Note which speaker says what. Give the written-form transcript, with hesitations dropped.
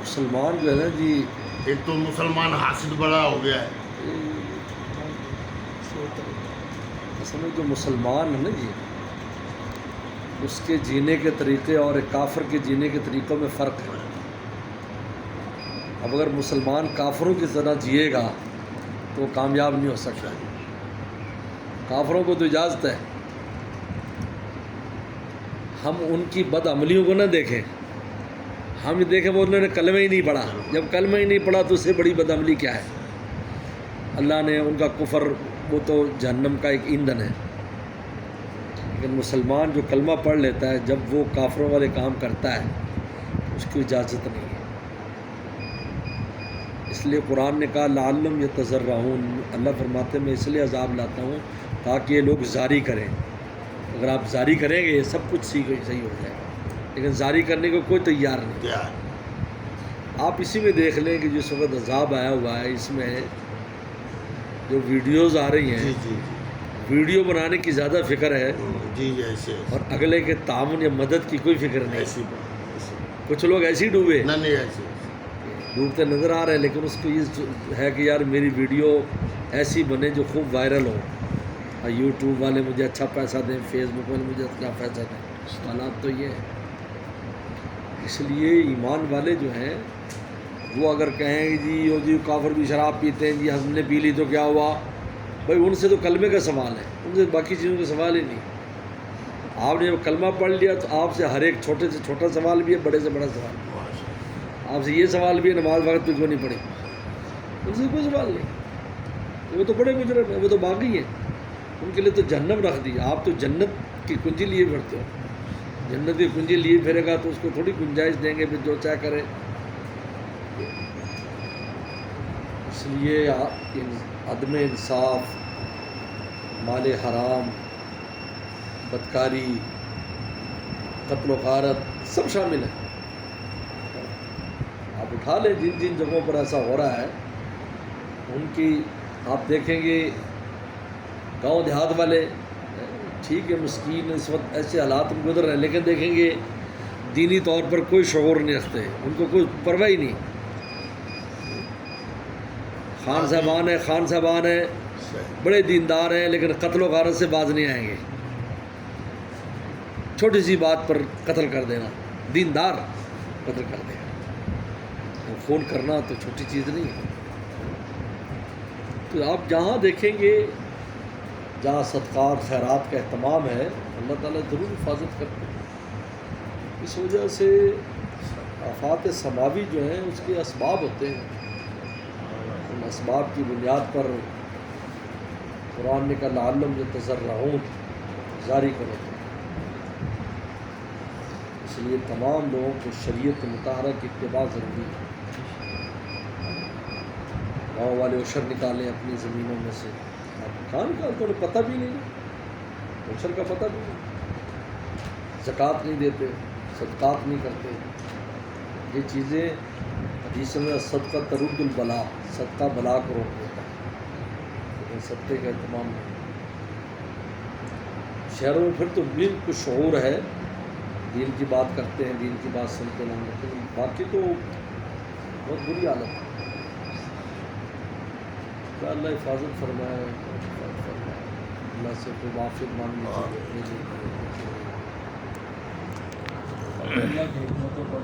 Speaker 1: مسلمان جو ہے نا جی،
Speaker 2: ایک تو مسلمان حاسد بڑا ہو گیا ہے.
Speaker 1: اصل میں جو مسلمان ہے نا جی، اس کے جینے کے طریقے اور ایک کافر کے جینے کے طریقوں میں فرق ہے. اب اگر مسلمان کافروں کی طرح جیے گا تو وہ کامیاب نہیں ہو سکتا. کافروں کو تو اجازت ہے ہم ان کی بد عملیوں کو نہ دیکھیں، ہم یہ دیکھیں وہ انہوں نے کلمہ ہی نہیں پڑھا. جب کلمہ ہی نہیں پڑھا تو اس سے بڑی بد عملی کیا ہے؟ اللہ نے ان کا کفر وہ تو جہنم کا ایک ایندھن ہے. لیکن مسلمان جو کلمہ پڑھ لیتا ہے جب وہ کافروں والے کام کرتا ہے اس کی اجازت نہیں ہے. اس لیے قرآن نے کہا لعلہم یتضرعون، اللہ فرماتے ہیں میں اس لیے عذاب لاتا ہوں تاکہ یہ لوگ زاری کریں. اگر آپ زاری کریں گے یہ سب کچھ صحیح ہو جائے گا، لیکن زاری کرنے کو کوئی تیار نہیں. آپ اسی میں دیکھ لیں کہ جس وقت عذاب آیا ہوا ہے اس میں جو ویڈیوز آ رہی ہیں، ویڈیو بنانے کی زیادہ فکر ہے اور اگلے کے تعاون یا مدد کی کوئی فکر نہیں. کچھ لوگ ایسے ہی ڈوبے ڈوبتے نظر آ رہے ہیں، لیکن اس کو یہ ہے کہ یار میری ویڈیو ایسی بنے جو خوب وائرل ہو، اور یوٹیوب والے مجھے اچھا پیسہ دیں، فیس بک والے مجھے اچھا پیسہ دیں. حالات تو یہ ہے. اس لیے ایمان والے جو ہیں وہ اگر کہیں کہ جی کافر بھی شراب پیتے ہیں، جی ہم نے پی لی تو کیا ہوا، بھائی ان سے تو کلمے کا سوال ہے، ان سے باقی چیزوں کا سوال ہی نہیں. آپ نے جب کلمہ پڑھ لیا تو آپ سے ہر ایک چھوٹے سے چھوٹا سوال بھی ہے، بڑے سے بڑا سوال بھی ہے. آپ سے یہ سوال بھی ہے نماز وقت پہ کیوں نہیں پڑھی، ان سے کوئی سوال نہیں. وہ تو بڑے مجرم ہیں، وہ تو باغی ہیں، ان کے لیے تو جہنم رکھ دی. آپ تو جنت کی کنجی لیے پھرتے ہو، جنت کی کنجی لیے پھرے گا تو اس کو تھوڑی گنجائش دیں گے پھر جو چاہ کرے. اس لیے عدم انصاف، مال حرام، بدکاری، قتل و غارت سب شامل ہے. آپ اٹھا لیں جن جن جگہوں پر ایسا ہو رہا ہے ان کی آپ دیکھیں گے. گاؤں دیہات والے ٹھیک ہے مسکین اس وقت ایسے حالات میں گزر رہے ہیں، لیکن دیکھیں گے دینی طور پر کوئی شعور نہیں رکھتے، ان کو کوئی پرواہ ہی نہیں. خان صاحبان ہیں بڑے دیندار ہیں، لیکن قتل و غارت سے باز نہیں آئیں گے. چھوٹی سی بات پر قتل کر دینا، دیندار قتل کر دینا. خون کرنا تو چھوٹی چیز نہیں ہے. تو آپ جہاں دیکھیں گے جہاں صدقات خیرات کا اہتمام ہے اللہ تعالیٰ ضرور حفاظت کرتے ہیں. اس وجہ سے آفات سماوی جو ہیں اس کے اسباب ہوتے ہیں. ان اسباب کی بنیاد پر قرآن نے کہا لعلہم یتضرعون، جاری کرو. اس لیے تمام لوگوں کو شریعت مطہرہ کی اتباع ضروری ہے. گاؤں والے عشر نکالیں اپنی زمینوں میں سے، کہاں نکالتے انہیں پتہ بھی نہیں، عشر کا پتہ بھی نہیں. زکوٰۃ نہیں دیتے، صدقات نہیں کرتے. یہ چیزیں حدیث میں صدقہ ترد البلا، صدقہ بلا کو روک دیتا ہے، لیکن صدقے کا اہتمام نہیں. شہروں میں پھر تو بالکل شعور ہے، دین کی بات کرتے ہیں، دین کی بات سنتے ہیں، لیکن باقی تو بہت بری حالت ہے. کہ اللہ حفاظت فرمائے، اللہ سے کوئی معافی مانگنی چاہیے. اللہ کی حکمتوں پر